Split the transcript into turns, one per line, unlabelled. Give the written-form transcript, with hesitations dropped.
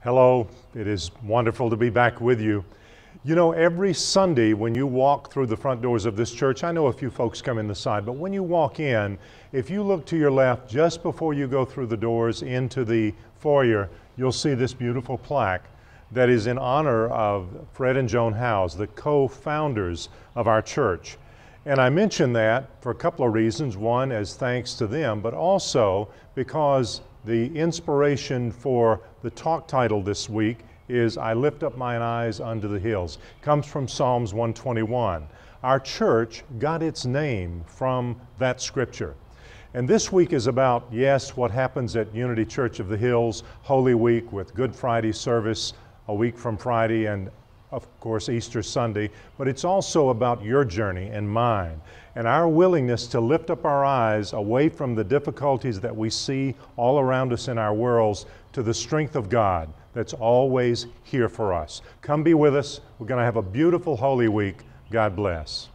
Hello, it is wonderful to be back with you. You know, every Sunday when you walk through the front doors of this church, I know a few folks come in the side, but when you walk in, if you look to your left just before you go through the doors into the foyer, you'll see this beautiful plaque that is in honor of Fred and Joan Howes, the co-founders of our church. And I mention that for a couple of reasons. One, as thanks to them, but also because the inspiration for the talk title this week is I Lift Up Mine Eyes Unto the Hills. It comes from Psalms 121. Our church got its name from that scripture. And this week is about, yes, what happens at Unity Church of the Hills, Holy Week with Good Friday service a week from Friday and of course Easter Sunday, but it's also about your journey and mine and our willingness to lift up our eyes away from the difficulties that we see all around us in our worlds to the strength of God that's always here for us. Come be with us. We're going to have a beautiful Holy Week. God bless.